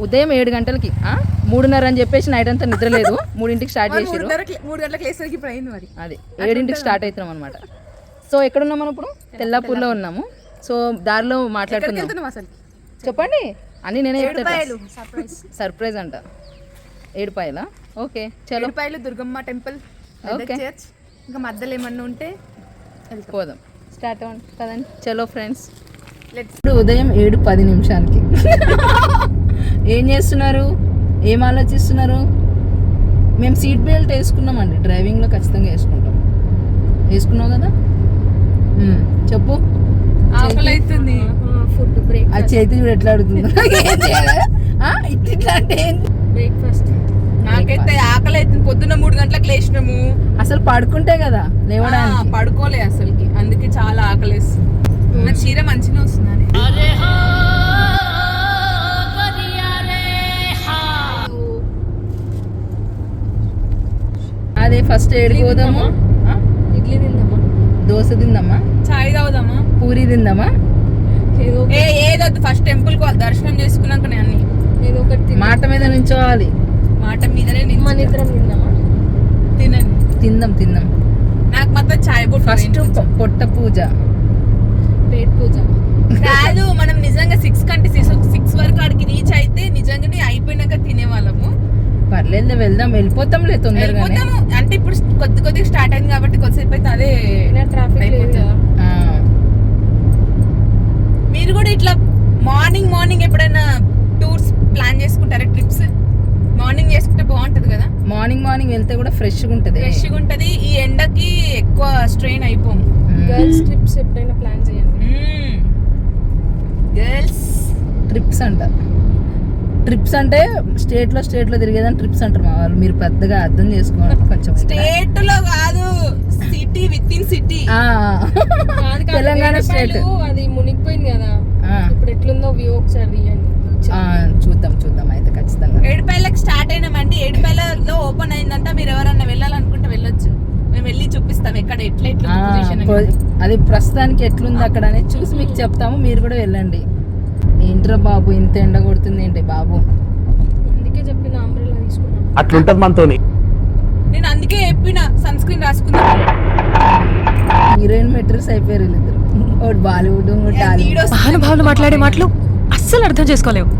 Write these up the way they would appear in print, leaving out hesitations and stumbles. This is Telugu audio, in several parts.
ఉదయం 7 గంటలకి 3:30 అని చెప్పేసి నైట్ అంతా నిద్ర లేదు. 3ంటికి స్టార్ట్ చేసారు. 3 గంటలకు లేసరికి ఇప్పుడు అయింది మరి. అది 7ంటికి స్టార్ట్ అవుతున్నాం అనమాట. సో ఎక్కడున్నాం మనం ఇప్పుడు? తెల్లాపూర్లో ఉన్నాము. సో దారిలో మాట్లాడుతున్నాం. అసలు చెప్పండి అన్నీ నేనే చెప్తాను. సర్ప్రైజ్ అంట. ఏడుపాయలా? ఓకే చలో. ఏడుపాయలు దుర్గమ్మ టెంపుల్, ఓకే చర్చ్, ఇంకా మధ్యలో ఏమన్నా ఉంటే పోదాం. స్టార్ట్ అవ్వండి కదండి. చలో ఫ్రెండ్స్. ఇప్పుడు ఉదయం 7:10 ఏం చేస్తున్నారు? ఏం ఆలోచిస్తున్నారు? మేము సీట్ బెల్ట్ వేసుకున్నామండి. డ్రైవింగ్లో ఖచ్చితంగా వేసుకుంటాం. వేసుకున్నావు కదా? చెప్పు. ఆకలి అవుతుంది. Food break. ఆ చేతి కూడా ఎట్లా అడుగుతుంది ఇట్లా అంటే బ్రేక్ఫాస్ట్. నాకైతే ఆకలి అవుతుంది. పొద్దున్న 3 గంటలకు లేచినాము. అసలు పడుకుంటే కదా లేవడానికి. పడుకోలే అసలుకి, అందుకే చాలా ఆకలేస్తుంది. నా చీర మంచిగా వస్తుందని. అదే ఫస్ట్ ఏడికి పోదాము. ఇడ్లీ తిందామా? దోశ తిందామా? చాయ్ తాగుదామా? పూరి తిందామా? ఏదో ఫస్ట్ టెంపుల్ కు దర్శనం చేసుకున్నాక అన్ని ఏదో ఒకటి మాట మీద నుంచోవాలి. మాట మీదనే నిద్రం తిందామా? తిందాం. నాకు మాత్రం చాయ్ బొట్టు. ఫస్ట్ పొట్ట పూజ, పేట్ పూజ కాదు. మనం నిజంగా 6 వరకు ఆడికి రీచ్ అయితే నిజంగానే అయిపోయినాక తినేవాళ్ళము. పర్లేదు వెళ్దాం, వెళ్ళిపోతాంలే తొందరగా. అంటే ఇప్పుడు కొద్దిగా స్టార్ట్ అయింది కాబట్టి కొద్దిసేపు అయితే అదే ట్రాఫిక్ అయిపోతుంది. మీరు కూడా ఇట్లా మార్నింగ్ ఎప్పుడైనా టూర్స్ ప్లాన్ చేసుకుంటారా? ట్రిప్స్ మార్నింగ్ చేసుకుంటే బాగుంటది కదా. మార్నింగ్ వెళ్తే కూడా ఫ్రెష్గా ఉంటది. ఈ ఎండకి ఎక్కువ స్ట్రెయిన్ అయిపోము. గర్ల్స్ ట్రిప్స్ ఎప్పుడైనా ప్లాన్ చేయండి. గర్ల్స్ ట్రిప్స్ అంటే స్టేట్ లో తిరిగేదని ట్రిప్స్ అంటారు మా వాళ్ళు. మీరు పెద్దగా అర్థం చేసుకోవాలి కొంచెం. స్టేట్ లో కాదు, city with in city. Telangana state అది మునిగిపోయింది కదా. ఇప్పుడు ఎట్లుందో వ్యూ ఒకసారి చూద్దాం అయితే ఖచ్చితంగా. ఏడుపాయలకు స్టార్ట్ అయినామండి. ఏడుపాయలలో ఓపెన్ అయిందంట. మీరు ఎవరన్నా వెళ్ళాలనుకుంటే వెళ్ళొచ్చు. మేము వెళ్ళి చూపిస్తాం ఎక్కడ ఎట్లా అది ప్రస్తుతానికి ఎట్లుంది అక్కడ అనేది చూసి మీకు చెప్తాము. మీరు కూడా వెళ్ళండి. ఏంట్రా బాబు ఇంత ఎండ కొడుతుంది ఏంటి బాబు? అందుకే చెప్పిన అంబ్రెల్లా తీసుకున్నాం. అట్లుంటది మనతోని. నేను అందుకే చెప్పిన సన్ స్క్రీన్ రాసుకుందాం. హీరోయిన్ మెటీరియల్స్ అయిపోయారు వీళ్ళిద్దరు. ఒకటి బాలీవుడ్, మహానుభావులు మాట్లాడే మాటలు అస్సలు అర్థం చేసుకోలేవు.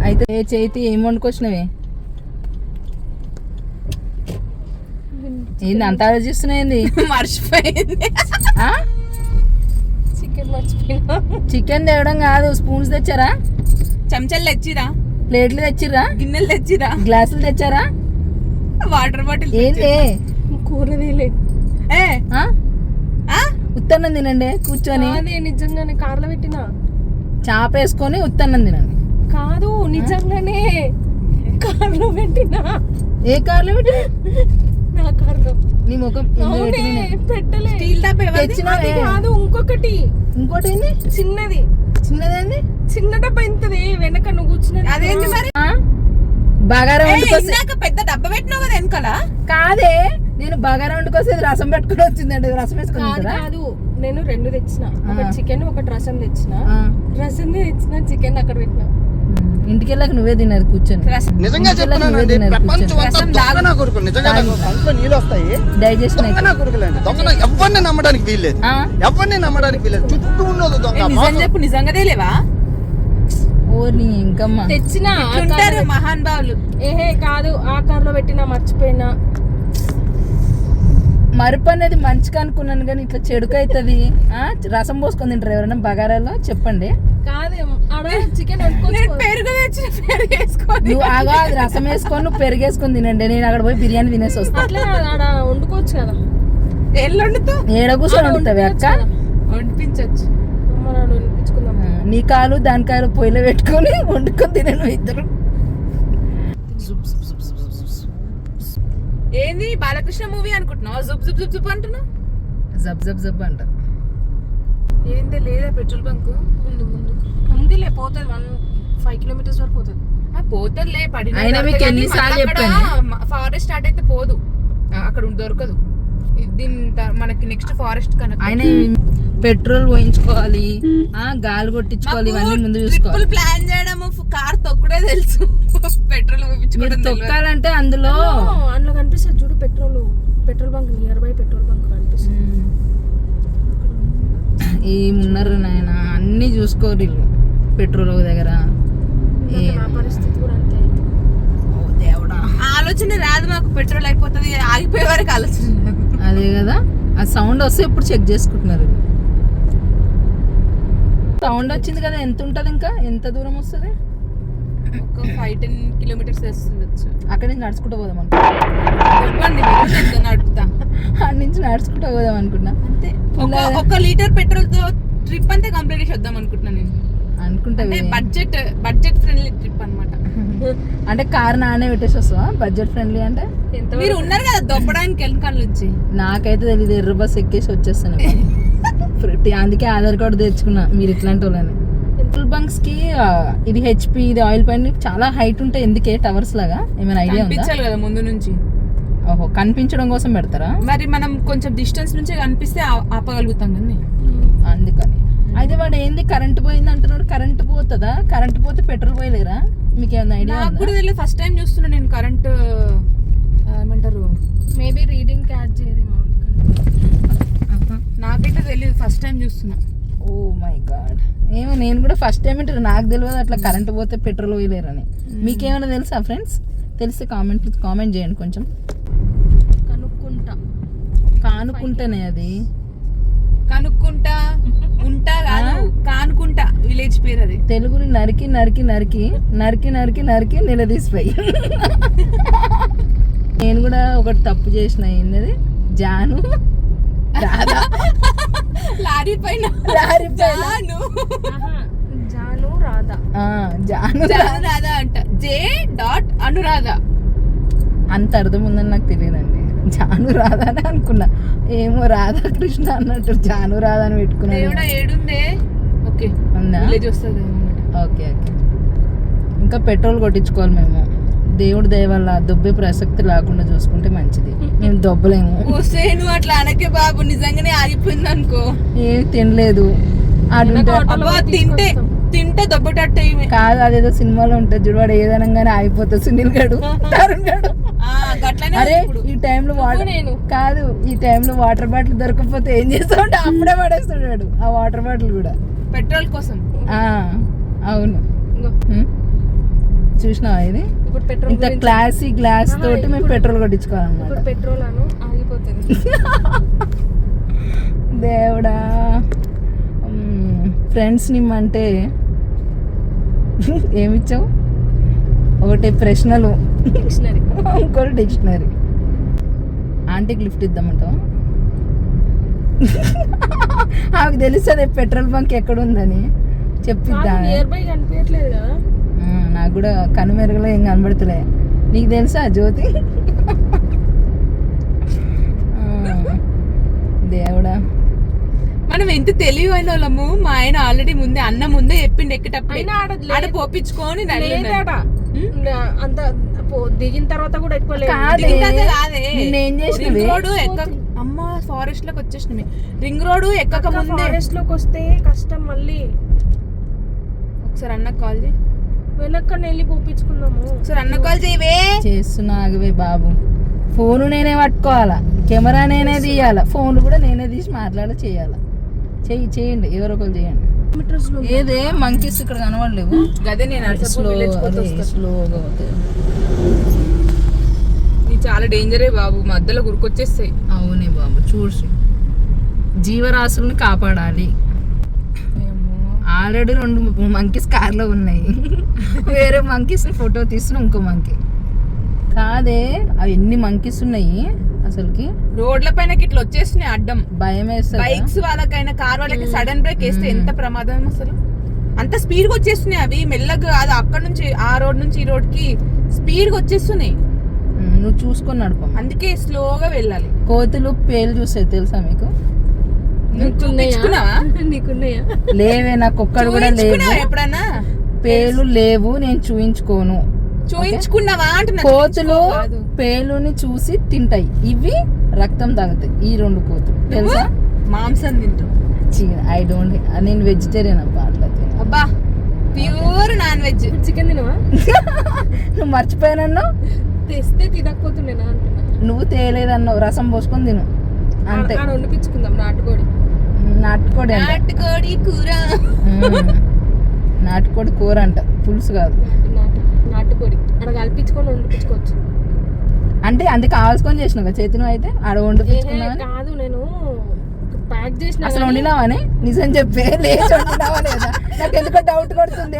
అయితే చేతి ఏం వండుకొచ్చినవే? ఏంది అంత ఆలోచిస్తున్నాయింది? మర్చిపోయింది. చికెన్ తేవడం కాదు, స్పూన్స్ తెచ్చారా? చెంచాలు తెచ్చిరా? ప్లేట్లు తెచ్చిరా? గిన్నెలు తెచ్చిరా? గ్లాసులు తెచ్చారా? వాటర్ బాటిల్ ఏంటి? కూర ఉత్తన్నం తినండి కూర్చొని. నిజంగానే కార్లో పెట్టినా చాప వేసుకొని ఉత్తన్నం తినండి. కాదు నిజంగానే కార్లో పెట్టినా. ఏ కార్లో పెట్టినా? నా కార్లో. నీ ముఖం పెట్టలే. కాదు ఇంకోటి ఏంది? చిన్నదేంది? చిన్న డబ్బా ఇంతది వెనక నువ్వు కూర్చున్నది. అదేంటి మరి? బగారా పెద్ద డబ్బా పెట్టినావు కదా వెనకాల. కాదే, నేను బగారా వండుకోసేది రసం పెట్టుకుని వచ్చిందండి. రసం వేసుకుని కాదు, నేను 2 తెచ్చిన. ఒకటి చికెన్, ఒకటి రసం తెచ్చిన. చికెన్ అక్కడ పెట్టిన. ఇంటికి వెళ్ళాక నువ్వే తిన్నారు కూర్చొని. నిజంగా చెప్తున్నానండి, ప్రపంచం అంతా దొంగ నా కొడుకు. నిజంగా కంట్లో నీళ్ళు వస్తాయి. డైజెషన్ దొంగ నా కొడుకులండి. దొంగ ఎవరిని నమ్మడానికి వీల్లేదు. చుట్టూ ఉన్నది దొంగ. నిజం చెప్పు, నిజంగానే లేవా? ఓర్ని ఇంకమ్మా తెచ్చిన మహాన్ బావులు. ఏహే కాదు, ఆ కార్లో పెట్టినా మర్చిపోయినా. మరుపు అనేది మంచిగా అనుకున్నాను కానీ ఇట్లా చెడుకు అవుతుంది. రసం పోసుకొని తింటారు ఎవరైనా బగారాలో? చెప్పండి. చికెన్ పెరుగు నువ్వు ఆగా రసం వేసుకొని నువ్వు పెరుగు వేసుకొని తినండి. నేను అక్కడ పోయి బిర్యానీ తినేసి వస్తాను. వండుకోవచ్చు కదా. ఏడ కూర్చొని వండుతావి అక్క? వండిపించచ్చు. నీ కాలు దాని కాలు పొయ్యిలో పెట్టుకొని వండుకొని తినను ఇద్దరు. ఏంది బాలకృష్ణ మూవీ అనుకుంటున్నావు? జుబ్ జుబ్ జుబ్ జుబ్ అంటున్నావు. జబ్ అంట. ఏంది లేదా పెట్రోల్ బంక్ ఉందిలే, పోతుంది 5 కిలోమీటర్స్ వరకు పోతుంది. పోతుందిలే. అయినా మీకు ఎన్నిసార్లు చెప్పాను, ఫారెస్ట్ స్టార్ట్ అయితే పోదు, అక్కడ దొరకదు. మనకి నెక్స్ట్ ఫారెస్ట్ కనుక ఆయన పెట్రోల్ పోయించుకోవాలి, గాలి కొట్టించుకోవాలి, ఇవన్నీ ముందు చూసుకోవాలి. ప్లాన్ చేయడం కార్ తొక్కుడే తెలుసు. తప్పించుకోవడం తెలియదు. తొక్కాలంటే అందులో అందులో కనిపిస్తుంది చూడు, petrol bunk, near by petrol bunk కనిపిస్తుంది. ఏమున్నారు నాయన, అన్ని చూసుకోరు వీళ్ళు. పెట్రోల్ ఒక దగ్గర నా పరిస్థితి కూడా అంతే. ఓ దేవుడా, ఆలోచన రాదు నాకు, పెట్రోల్ అయిపోతుంది ఆగిపోయే వరకు ఆలోచన రాదు. అదే కదా, ఆ సౌండ్ వస్తే ఇప్పుడు చెక్ చేసుకుంటున్నారు. సౌండ్ వచ్చింది కదా, ఎంత ఉంటది, ఇంకా ఎంత దూరం వస్తుంది? ఒక 5-10 కిలోమీటర్స్ వస్తుండొచ్చు. అక్కడి నుంచి నడుచుకుంటూ పోదాం చెప్పండి, మీరు నడుపుతా అక్కడి నుంచి నడుచుకుంటూ పోదాం అనుకున్నా. అంతే. ఒక లీటర్ పెట్రోల్ తో ట్రిప్ అంతా కంప్లీట్ చేసి వద్దాం అనుకుంటున్నా నేను. అనుకుంటా అంటే బడ్జెట్ ఫ్రెండ్లీ ట్రిప్ అన్నమాట. అంటే కార్ నానే పెట్టేసి వస్తావా? బడ్జెట్ ఫ్రెండ్లీ అంటే మీరు ఉన్నారు కదా దొబ్బడానికి వెనకాల నుంచి. నాకైతే తెలియదు, ఎర్ర బస్ ఎక్కేసి వచ్చేస్తాను. అందుకే ఆధార్ కార్డు తెచ్చుకున్నా, మీరు ఇట్లాంటి వాళ్ళని. పెట్రోల్ బంక్స్ కి ఇది హెచ్పి, ఇది ఆయిల్ పాయింట్ చాలా హైట్ ఉంటాయి. ఎందుకే టవర్స్ లాగా ఏమైనా ఐడియా ఉందా? కనిపించాలి కదా ముందు నుంచి. ఓహో, కనిపించడం కోసం పెడతారా? మరి మనం కొంచెం డిస్టెన్స్ నుంచే కనిపిస్తే ఆపగలుగుతాం కదా, అందుకని. అయితే వాడు ఏంది కరెంట్ పోయింది అంటున్నాడు. కరెంట్ పోతుందా? కరెంట్ పోతే పెట్రోల్ పోయలేరా? మీకు ఏమైనా ఐడియా నాకు కూడా తెలియదు, ఫస్ట్ టైం చూస్తున్నా నేను. కరెంట్ ఏమంటారు, మేబీ రీడింగ్ క్యాచ్ చేయదేమో అందుకని. నాకైతే తెలియదు, ఫస్ట్ టైం చూస్తున్నా. ఓ మై గాడ్, ఏమో నేను కూడా ఫస్ట్ టైం వింటారు. నాకు తెలియదు అట్లా కరెంట్ పోతే పెట్రోల్ పోయలేరని. మీకేమైనా తెలుసా ఫ్రెండ్స్? తెలిస్తే కామెంట్ చేయండి కొంచెం. కానుకుంటానే అది కనుక్కుంటా ఉంటా కాదు, కానుకుంటా విలేజ్ పేరు అది. తెలుగుని నరికి నరికి నరికి నరికి నరికి నరికి నిలదీసిపోయి. నేను కూడా ఒకటి తప్పు చేసిన. ఏంటది? జాను రాధా, లారీ పైన జాను రాధా. జాను రాధా అంట, అనురాధ. అంత అర్థం ఉందని నాకు తెలియదండి. జాను రాధా అని అనుకున్నా. ఏమో రాధాకృష్ణ అన్నట్టు జాను రాధా అని పెట్టుకున్నా. దేవుడా ఏడుందే. ఓకే, ఉందా? విలేజ్ వస్తుంది. Okay okay. ఇంకా పెట్రోల్ కొట్టించుకోవాలి మేము. దేవుడి దయ వల్ల దొబ్బే ప్రసక్తి లేకుండా చూసుకుంటే మంచిది. మేము దొబ్బలేము. వస్తే నువ్వు అట్లా అనకే బాబు, నిజంగానే ఆగిపోయింది అనుకో. ఏం తినలేదు. తింటే దొబ్బటట్టు కాదు, అదేదో సినిమాలో ఉంటుంది చూడు, వాడు ఏదనగానే ఆగిపోతుంది. సునీల్ గడు, తరుణ్ గడు. అరే ఈ టైంలో కాదు, ఈ టైంలో వాటర్ బాటిల్ దొరకకపోతే ఏం చేస్తాడు? అప్పుడే పడేస్తాడు ఆ వాటర్ బాటిల్ కూడా, పెట్రోల్ కోసం. అవును, చూసినావా? ఇది ఇంత క్లాసీ గ్లాస్ తోటి మేము పెట్రోల్ కొట్టించుకోవాలన్నమాట. పెట్రోల్ అను ఆగిపోతుంది. దేవుడా, ఫ్రెండ్స్ నిమ్మంటే ఏమిచ్చావు? ఒకటి ప్రశ్నలు, డిక్షనరీ, ఇంకోటి డిక్షనరీ. ఆంటీకి లిఫ్ట్ ఇద్దామంటావా? ఆమెకు తెలుస్తుంది పెట్రోల్ బంక్ ఎక్కడ ఉందని. చెప్పిద్దా? నియర్ బై కనిపించట్లేదు కదా. నాకు కూడా కనుమెరుగులో ఏం కనబడుతులే. నీకు తెలుసా జ్యోతి? దేవుడా, మనం ఎంత తెలివైన వాళ్ళము. మా ఆయన ఆల్రెడీ ముందే ముందే చెప్పిండు ఎక్కేటప్పుడు ఆడ పోపించుకొని అంత దిగిన తర్వాత కూడా ఎక్కువ రోడ్ అమ్మ ఫారెస్ట్ లోకి వచ్చేసినాం. రింగ్ రోడ్ ఎక్కక ముందే ఫారెస్ట్ లోకి వస్తే కష్టం. మళ్ళీ ఒకసారి అన్నకు కాల్ చేయి, వెనక్కని వెళ్ళి పోపించుకుందాము. ఒకసారి అన్న కాల్ చేయవే. చేస్తున్నా ఆగవే బాబు. ఫోను నేనే పట్టుకోవాలా, కెమెరా నేనే తీయాలా, ఫోన్ కూడా నేనే తీసి చేయాలా. చేయండి, ఎవరో ఒకరు చేయండి. ఏదే మంకీస్ ఇక్కడ కనబడలేవు. గదే నేను స్లోగా అవుతాయి. చాలా డేంజరే బాబు, మధ్యలో గురికొచ్చేస్తాయి. అవునే బాబు, చూసి జీవరాశుల్ని కాపాడాలి. ఆల్రెడీ 2 మంకీస్ కార్లో ఉన్నాయి. వేరే మంకీస్ ఫోటో తీస్తున్నా. ఇంకో మంకీ కాదే, అవి ఎన్ని మంకీస్ ఉన్నాయి అసలుకి. రోడ్ల పైన ఇట్లా వచ్చేస్తున్నాయి అడ్డం. భయం వేస్తుంది. బైక్స్ వాళ్ళకైనా కార్ వాళ్ళకి సడన్ బ్రేక్ వేస్తే ఎంత ప్రమాదం అసలు. అంత స్పీడ్ గా వచ్చేస్తున్నాయి అవి. మెల్లగా అది అక్కడ నుంచి ఆ రోడ్ నుంచి ఈ రోడ్ కి స్పీడ్ గా వచ్చేస్తున్నాయి. నువ్వు చూసుకొని నడుపు. అందుకే స్లోగా వెళ్ళాలి. కోతులు పేలు చూస్తాయి తెలుసా మీకు? నీకున్నాయా? లేవే, నాకు ఒక్కడు కూడా లేవు. ఎప్పుడన్నా పేలు లేవు, నేను చూయించుకోను. చూయించుకున్నావా అంటున్నా. కోతులు పేలుని చూసి తింటాయి, ఇవి రక్తం తాగుతాయి. ఈ 2 కోతులు తెలుసా? మాంసం తింటాం. ఐ డోంట్, నేను వెజిటేరియన్ అబ్బా. అట్లా అబ్బా ప్యూర్ నాన్ వెజ్. చికెన్ తినవా? నువ్వు మర్చిపోయానన్నావు, తెస్తే తినకపోతుండేనా అంటున్నా. నువ్వు తేలేదన్నావు, రసం పోసుకొని తిను అంతే. ఆడ వండిపించుకుందాం నాటుకోడి. నాటుకోడి అంట. నాటుకోడి కూర. నాటుకోడి కూర అంట, పులుసు కాదు. నాటుకోడి ఆడ కలిపించుకొని వండిపించుకోవచ్చు. అంటే అందుకే కావాల్సుకొని చేసినావు చేతి నువ్వు అయితే ఆడ వండిపించుకున్నావా? కాదు, నేను ప్యాక్ చేసిన. అసలు వండినావని నిజం చెప్పే, లేచి వండినావా లేదా? నాకు ఎందుకో డౌట్ కొడుతుంది.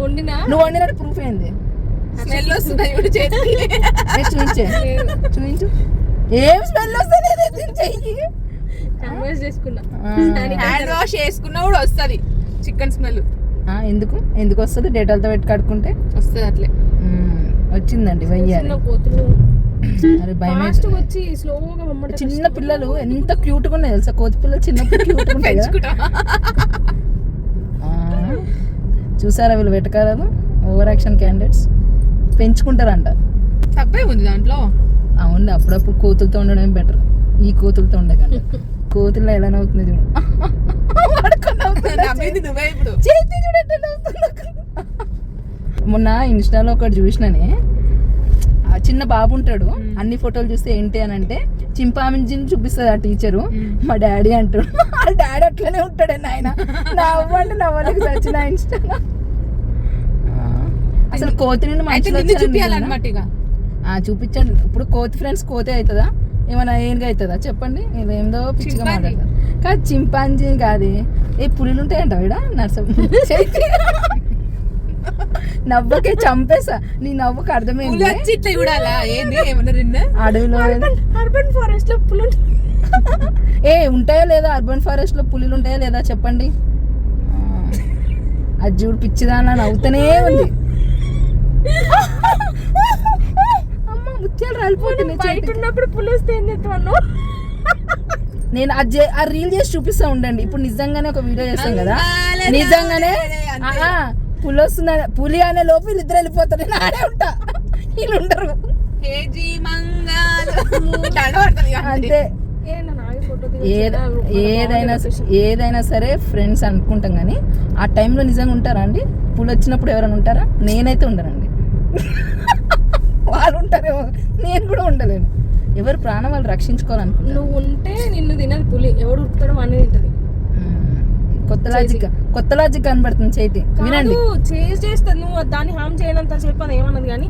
వండినా నువ్వు వండినట్టు ప్రూఫ్ ఏంది? స్మెల్ వస్తుంది ఇప్పుడు చేతికి. చూపించే, చూపించు. ఏం స్మెల్ వస్తుంది? చెయ్యి కన్వర్స్ చేసుకున్నా. హ్యాండ్ వాష్ చేసుకున్నా కూడా వస్తుంది చికెన్ స్మెల్. ఎందుకు ఎందుకు వస్తుంది? డేటాలతో పెట్టి కడుక్కుంటే వస్తుంది అట్లే. వచ్చిందండి వయ్యాలి. కోతులు అరే భయం ఫాస్ట్ వచ్చి స్లోగా మమ్మట. చిన్న పిల్లలు ఎంత క్యూట్ గా ఉన్నాయి తెలుసా? కోతి పిల్లలు చిన్నప్పుడు క్యూట్ ఉంటాయి కదా. చూసారా వీళ్ళు వెటకారాలు? ఓవర్ యాక్షన్ క్యాండిడేట్స్ పెంచుకుంటారంట. తప్పే ఉంది దాంట్లో. అవును, అప్పుడప్పుడు కోతులతో ఉండడం బెటర్, ఈ కోతులతో ఉండకండి. కోతుల్లో ఎలా నవ్వుతుంది చూడు. నవ్వింది నువ్వే ఇప్పుడు. చేతి చూడు ఎట్లా నవ్వుతుంది. మొన్న ఇన్స్టాలో ఒకటి చూసినానే, ఆ చిన్న బాబు ఉంటాడు, అన్ని ఫోటోలు చూస్తే ఏంటి అని అంటే చింపాంజీని చూపిస్తుంది ఆ టీచరు. మా డాడీ అంటాడు. ఆ డాడీ అట్లనే ఉంటాడు ఆయన. నవ్వంటే నవ్వలేక చచ్చిన ఇన్స్టాలో. అసలు కోతిని మంచిగా చూపించాలన్నమాట. ఇక చూపించండి. ఇప్పుడు కోతి ఫ్రెండ్స్ కోతే అవుతుందా? ఏమైనా ఏనుగా అవుతుందా చెప్పండి? ఏందో పిచ్చిగా మాట్లాడతారు. కాదు చింపాంజీ కాదు, ఏ పులిలు ఉంటాయంట వీడ నర్సం. నవ్వకే చంపేసా, నీ నవ్వుకు అర్థమైంది. ఇట్లా చూడాలా ఏంది? ఏమన్నా అడవిలో అర్బన్ ఫారెస్ట్ లో పులు ఏ ఉంటాయా లేదా? అర్బన్ ఫారెస్ట్ లో పులిలు ఉంటాయా లేదా చెప్పండి? అది చూడు పిచ్చిదానా నవ్వుతూనే ఉంది. అమ్మ ముత్యాలు రాలిపోతున్నాయి. పులి వస్తే ఏం చేస్తాను? నేను ఆ రీల్ చేసి చూపిస్తా ఉండండి. ఇప్పుడు నిజంగానే ఒక వీడియో చేస్తాం కదా, నిజంగానే పులి వస్తున్నా, పులి అనే లోపు వీళ్ళిద్దరు వెళ్ళిపోతారు. నేను ఆడే ఉంటా, వీళ్ళు ఉండరు. అంతే. ఏదైనా సరే ఫ్రెండ్స్ అనుకుంటాం కానీ ఆ టైంలో నిజంగా ఉంటారా అండి? పులి వచ్చినప్పుడు ఎవరైనా ఉంటారా? నేనైతే ఉండనండి. వాళ్ళు ఉంటారేమో, నేను కూడా ఉండలేను. ఎవరు ప్రాణం వాళ్ళు రక్షించుకోవాలనుకుంటా. నువ్వు ఉంటే నిన్ను తినదు పులి, ఎవడు ఉరుకుతాడో అనేది తింటది. కొత్త లాజిక్ కనబడుతుంది చేతి. వినండి, చేస్తుంది. నువ్వు దాన్ని హామ్ చేయనంత చెప్పని ఏమన్నది కానీ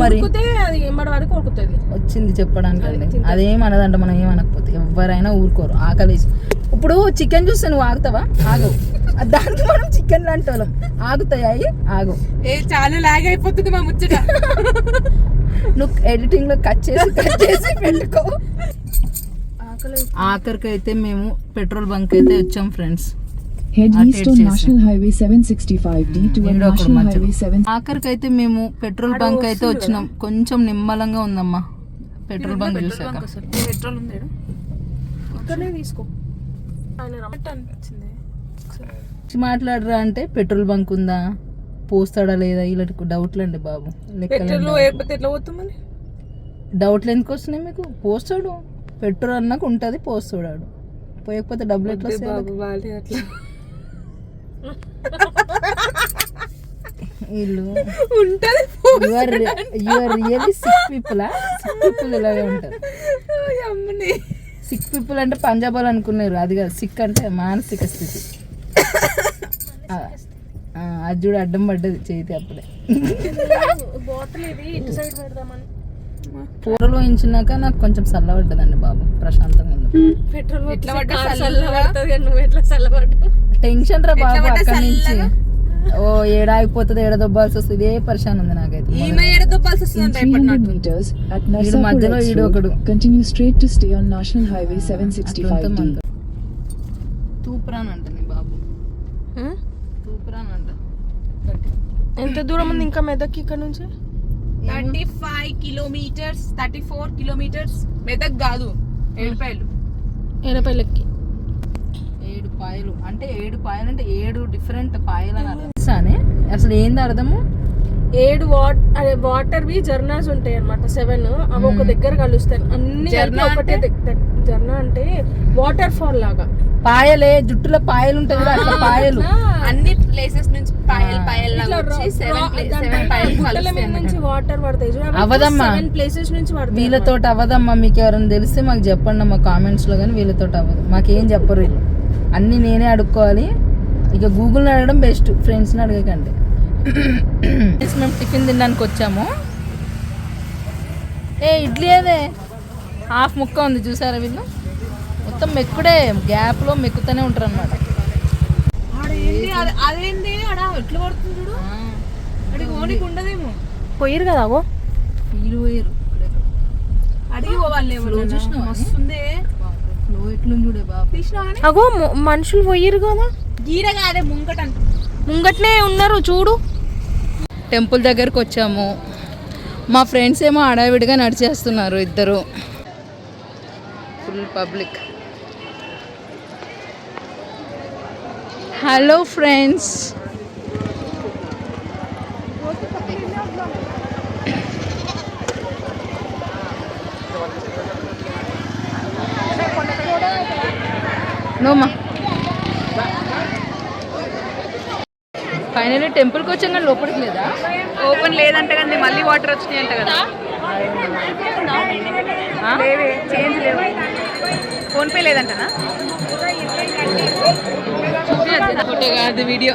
మరి అది ఎంబడి వరకు ఉరుకుతుంది. వచ్చింది చెప్పడానికి అండి, అదేమనదంట. మనం ఏమనకపోతే ఎవరైనా ఊరుకోరు. ఆకలి ఇప్పుడు చికెన్ చూస్తే నువ్వు ఆగుతావా? ఆగవు. దానికి మనం చికెన్ లాంటి వాళ్ళం. ఆగుతాయి? ఆగవు. చాలా లాగ్ అయిపోతుంది మా ముచ్చట. నువ్వు ఎడిటింగ్ లో కట్ చేసి పెట్టుకో. ఆఖరికి అయితే మేము పెట్రోల్ బంక్ అయితే వచ్చాం friends. Head east on National Highway 765D to National Highway 7. ఆఖరికి అయితే మేము పెట్రోల్ బంక్ అయితే వచ్చినాం. కొంచెం నిమ్మలంగా ఉందమ్మా పెట్రోల్ బంక్ చూసాక. పెట్రోల్ ఉంది ఇక్కడనే తీసుకో. అనిపించింది. మాట్లాడరా అంటే పెట్రోల్ బంక్ ఉందా, పోస్తాడా లేదా, ఇలాంటి డౌట్లు అండి బాబు. డౌట్లు ఎందుకు వస్తున్నాయి మీకు? పోస్తాడు, పెట్రోల్ అన్నాక ఉంటుంది, పోస్తాడు. పోయకపోతే డబ్బులు ఎట్లా వస్తాయి? వీళ్ళు really sick people. Sick people ఇలాగే ఉంటారు. సిక్ పీపుల్ అంటే పంజాబ్ వాళ్ళు అనుకున్నారు, అది కాదు. సిక్ అంటే మానసిక స్థితి. అది చూడ అడ్డం పడ్డది చేతి అప్పుడే. పూరలో ఇంచినాక నాకు కొంచెం చల్లబడ్డదండి బాబు, ప్రశాంతంగా ఉంది. టెన్షన్ రా బాబు అక్కడి నుంచి. ఓ ఏడాగిపోతుంది, ఏడదొబ్బాల్సి వస్తుంది, ఇదే పరిశాన్ ఉంది నాకైతే. మధ్యలో ఈడు ఒకడు. Continue straight to stay on National Highway 765D. Toopran అంట నీ బాబు, తూప్రాన్ అంట. ఎంత దూరం ఉంది ఇంకా మెదక్ ఇక్కడ నుంచి? 35 కిలోమీటర్స్, 34 కిలోమీటర్స్. మెదక్ కాదు, ఏడుపాయలు. ఏడుపాయలకి 7 పాయలు అంటే 7 పాయలు అంటే 7 డిఫరెంట్ పాయలు అని అర్థం. అసలు ఏంది అర్థము? 7 వాటర్వి జర్నాస్ ఉంటాయి అన్నమాట 7 అవి ఒక దగ్గర కలుస్తాయి అన్ని కలిపి ఒకటే జర్నా అంటే వాటర్ ఫాల్ లాగా పాయలే జుట్టులో పాయలు ఉంటాయి కదా అట్లా పాయలు అన్ని ప్లేసెస్ నుంచి పాయల్ నుంచి వాటర్ పడతాయి అవదమ్మా 7 ప్లేసెస్ నుంచి పడతాయి వీళ్ళతో అవదమ్మా. మీకు ఎవరైనా తెలిస్తే మాకు చెప్పండి అమ్మా కామెంట్స్ లో, కానీ వీళ్ళతో అవ్వదు. మాకేం చెప్పరు వీళ్ళు, అన్ని నేనే అడుక్కోవాలి. ఇక గూగుల్ని అడగడం బెస్ట్, ఫ్రెండ్స్ని అడగకండి. మేము టిఫిన్ తినడానికి వచ్చాము. ఇడ్లీ అదే హాఫ్ ముక్క ఉంది చూసారా, వీళ్ళు మొత్తం మెక్కుడే, గ్యాప్లో మెక్కుతూనే ఉంటారు అనమాట. అదేంటి ఎట్లా పడుతుంది చూడు, అడిగి ఓనికి ఉండదేమో. పోయిరు కదా అగో వీళ్ళు పోయారు అడిగి పోవాలి వస్తుంది ఎట్లుంది చూడే బాబు. అగో మనుషులు పోయిరు కదా, గీర కాదే ముంగట్నే ఉన్నారు చూడు. టెంపుల్ దగ్గరకు వచ్చాము. మా ఫ్రెండ్స్ ఏమో హడావిడిగా నడిచేస్తున్నారు ఇద్దరు. Full public. హలో ఫ్రెండ్స్, నోమా ఫైనల్లీ టెంపుల్కి వచ్చాం కానీ లోపలికి లేదా, ఓపెన్ లేదంట కానీ మళ్ళీ వాటర్ వచ్చినాయి అంట కదా. లేవే చేంజ్ లేవు, ఫోన్ పే లేదంటనా. ఫోటో కాదు వీడియో.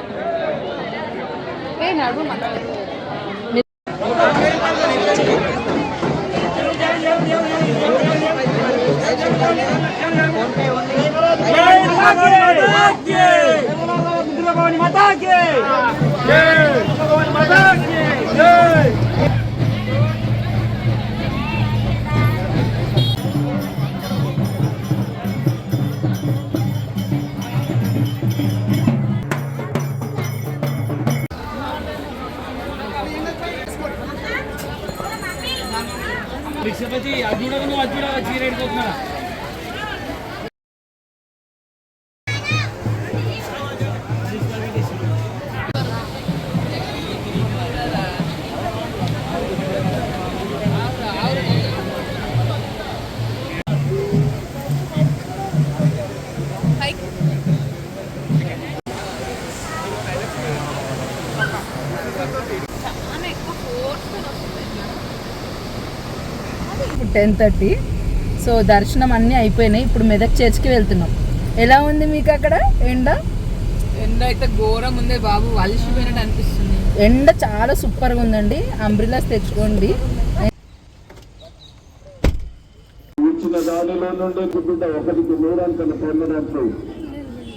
ఇప్పుడు 10:30. సో దర్శనం అన్నీ అయిపోయినాయి. ఇప్పుడు మెదక్ చర్చ్కి వెళ్తున్నాం. ఎలా ఉంది మీకు అక్కడ ఎండ? ఎండ అయితే ఘోరం ఉంది బాబు, అలసిపోయినట్టు అనిపిస్తుంది. ఎండ చాలా సూపర్గా ఉందండి. అంబ్రిలాస్ తెచ్చుకోండి. ఇచ్చిన దానిలో నుండి బిడ్డ ఒకరికి నూరంతను పొందడంతో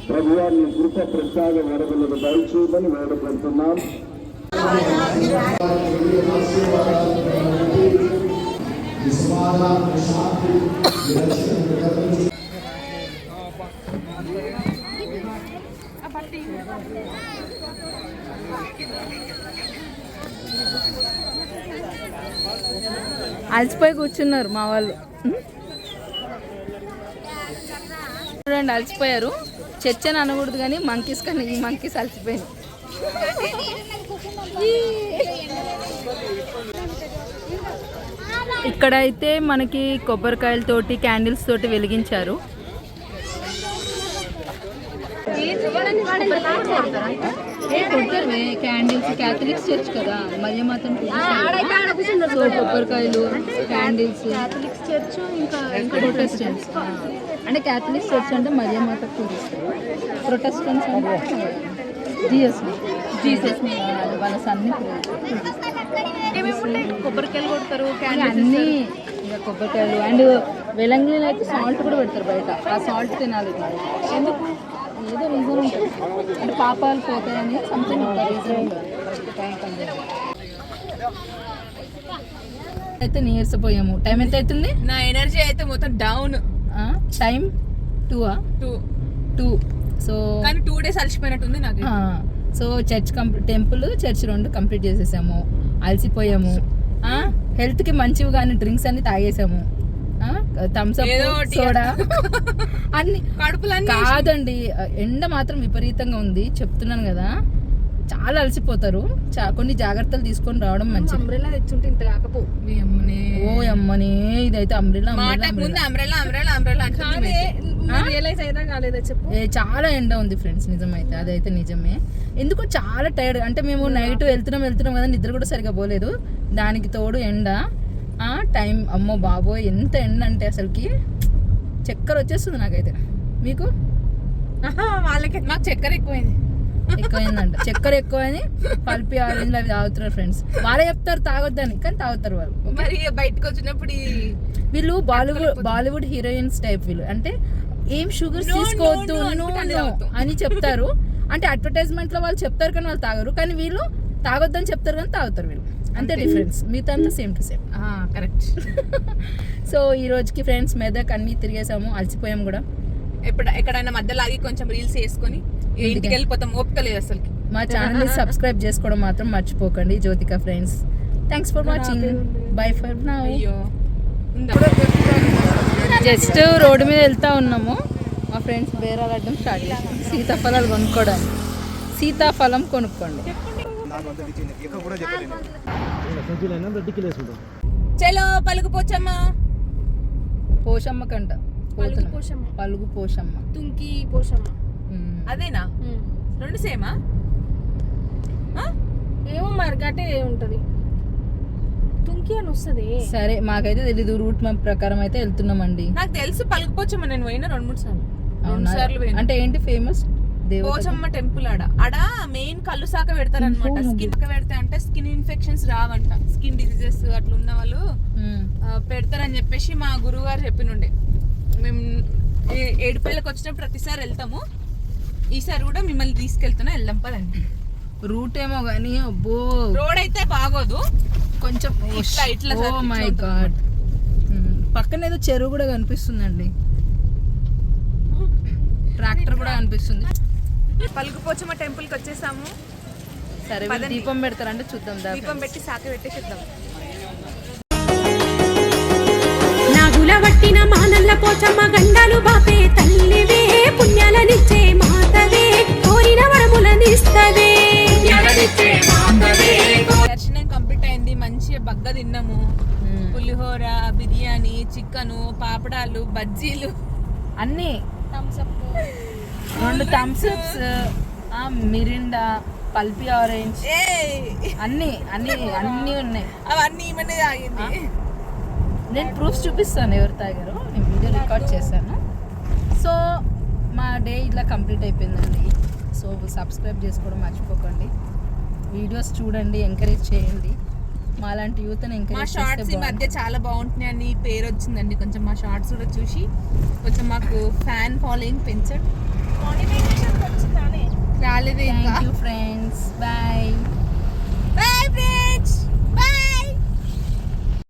ప్రభువాన్ని కృప ప్రసాద వరదలను దయచేయమని వేడుకుంటున్నాం. అలసిపోయి కూర్చున్నారు మా వాళ్ళు. చూడండి అలసిపోయారు. చర్చ్ అని అనకూడదు కానీ మంకీస్, కానీ ఈ మంకీస్ అలసిపోయాయి. ఇక్కడైతే మనకి కొబ్బరికాయలతోటి క్యాండిల్స్ తోటి వెలిగించారు. క్యాండిల్స్ క్యాథలిక్స్ చర్చ్ కదా, మరియమాతను సో కొబ్బరికాయలు క్యాండిల్స్ క్యాథలిక్స్ చర్చ్ ఇంకా ప్రొటెస్టెంట్స్ అంటే క్యాథలిక్స్ చర్చ్ అంటే మరియమాతకు పూజిస్తారు. ప్రొటెస్టెంట్స్ అంటే జీసస్ వాళ్ళ సన్ని కొబ్బరికాయలు కొడతారు, అన్నీ ఇక కొబ్బరికాయలు. అండ్ వెలంగిలో అయితే సాల్ట్ కూడా పెడతారు బయట. ఆ సాల్ట్ తినాలి. ఎందుకు? ఏదో రీజన్ ఉంటుంది. అంటే పాపాలు పోతాయని సంథింగ్ రీజన్ అయితే నీరసపోయాము. టైం ఎంత అవుతుంది? నా ఎనర్జీ అయితే మొత్తం డౌన్. టైం 2 సో కానీ 2 days అలసిపోయినట్టుంది నాకు. సో టెంపుల్ చర్చ్ 2 కంప్లీట్ చేసేసాము. అలసిపోయాము. హెల్త్కి మంచివి కానీ డ్రింక్స్ అన్ని తాగేసాము. థమ్స్ అప్, సోడా అన్ని. కడుపులన్నీ కాదండి, ఎండ మాత్రం విపరీతంగా ఉంది చెప్తున్నాను కదా. చాలా అలసిపోతారు. కొన్ని జాగ్రత్తలు తీసుకొని రావడం మంచిది. అంబ్రెల్లా తెచ్చుంటే ఇంత కాకపో. ఓ అమ్మనే ఇదైతే అంబ్రెల్లా ముందు అంబ్రెల్లా అంబ్రెల్లా అంబ్రెల్లా అంటే రియలైజ్ అయినా కాలేదా చెప్పు. చాలా ఎండ ఉంది ఫ్రెండ్స్, నిజమైతే అదైతే నిజమే. ఎందుకో చాలా టైర్డ్, అంటే మేము నైట్ వెళ్తున్నాం కదా, నిద్ర కూడా సరిగా పోలేదు. దానికి తోడు ఎండ టైం, అమ్మో బాబోయ్ ఎంత ఎండ అంటే అసలుకి చక్కెర వచ్చేస్తుంది నాకైతే. మీకు? వాళ్ళకి మాకు చక్కెర ఎక్కువైందంట. చక్కెర ఎక్కువని పల్పి ఆరెంజ్ అవి తాగుతున్నారు ఫ్రెండ్స్. వాళ్ళే చెప్తారు తాగొద్దని, కానీ తాగుతారు వాళ్ళు. మరి బయటకు వచ్చినప్పుడు వీళ్ళు బాలీవుడ్ హీరోయిన్స్ టైప్. వీళ్ళు అంటే ఏం షుగర్స్ తీసుకోవద్దు అని చెప్తారు. అంటే అడ్వర్టైజ్మెంట్ లో వాళ్ళు చెప్తారు కానీ వాళ్ళు తాగరు. కానీ వీళ్ళు తాగొద్దని చెప్తారు కానీ తాగుతారు వీళ్ళు. అంతే డిఫరెన్స్, మిగతా అంతా same to same. Correct. So ఈ రోజుకి ఫ్రెండ్స్ మెదక్ అన్ని తిరిగేసాము, అలసిపోయాం కూడా. ఎక్కడైనా మధ్యలో ఆగి కొంచెం రీల్స్ వేసుకొని ఇంటికి వెళ్ళిపోతాం, ఓపికలేదు అసలుకి. మా ఛానల్ని సబ్స్క్రైబ్ చేసుకోవడం మాత్రం మర్చిపోకండి. Jyothika friends, thanks for watching. By for now. అయ్యో జస్ట్ రోడ్డు మీద వెళ్తా ఉన్నాము. మా ఫ్రెండ్స్ బేరాలడ్డం స్టార్ట్ చేసాం సీతాఫలాలు కొనుక్కోవడానికి. సీతాఫలం కొనుక్కోండి. చలో పలుకు పోచమ్మా. పోషమ్మ కంట పోషమ్మ. పలుగు పోషమ్మ, తుంకి పోషమ్మ. అదేనా? రెండు సేమా? ఏమో మరి గట్టే ఉంటది. తుంకి అని వస్తుంది. సరే మాకైతే తెలీదు. రూట్ మ్యాప్ ప్రకారం అయితే వెళ్తున్నామండి. నాకు తెలుసు పలుకు పోచమ్మ, నేను పోయినా 2-3 సార్లు. అవునా? 2 సార్లు పోయినా. అంటే ఏంటి ఫేమస్? పోచమ్మ టెంపుల్ ఆడ మెయిన్ కళ్ళు సాక పెడతారు అనమాట. స్కిన్ పెడితే అంటే స్కిన్ ఇన్ఫెక్షన్స్ రావంట, స్కిన్ డిసీజెస్ అట్లా ఉన్న వాళ్ళు పెడతారని చెప్పేసి మా గురువు గారు చెప్పినుండే. మేము ఏడుపల్లికి వచ్చినప్పుడు ప్రతిసారి వెళ్తాము. ఈసారి కూడా మిమ్మల్ని తీసుకెళ్తున్నా, వెళ్దాం పదండి. రూట్ ఏమో కానీ అబ్బో రోడ్ అయితే బాగోదు, కొంచెం ఇట్లా ఓ మై గాడ్. పక్కన ఏదో చెరువు కూడా కనిపిస్తుందండి, ట్రాక్టర్ కూడా కనిపిస్తుంది. పలుకుపోచమ్మ టెంపుల్ కి వచ్చేసాము. సరే వీళ్ళు దీపం పెడతారంటే చూద్దాం. దీపం పెట్టి సాకి పెట్టేసిద్దాం. నాగుల వట్టిన మానల్ల పోచమ్మ గండాలు బాపే తల్లివే, పుణ్యాలనిచ్చే మాతవే, కోరిన వరములనిస్తవే. దర్శనం కంప్లీట్ అయింది, మంచిగా బగ్గ తిన్నాము. పులిహోర, బిర్యానీ, చికెన్, పాపడాలు, బజ్జీలు అన్నీ, 2 Thums Ups, Mirinda, pulpy orange, అన్నీ ఉన్నాయి. అవన్నీ ఈమెనే తాగింది. నేను ప్రూఫ్స్ చూపిస్తాను ఎవరు తాగారో. నేను వీడియో రికార్డ్ చేశాను. సో మా డే ఇలా కంప్లీట్ అయిపోయిందండి. సో సబ్స్క్రైబ్ చేసుకోవడం మర్చిపోకండి. వీడియోస్ చూడండి, ఎంకరేజ్ చేయండి. మాలాంటి యూత్ని మా ఎంకరేజ్ షార్ట్స్ ఈ మధ్య చాలా బాగుంటున్నాయని పేరు వచ్చిందండి. కొంచెం మా షార్ట్స్ కూడా చూసి కొంచెం మాకు ఫ్యాన్ ఫాలోయింగ్ పెంచండి. రాలేదు ఇంకా. Thank you friends, bye.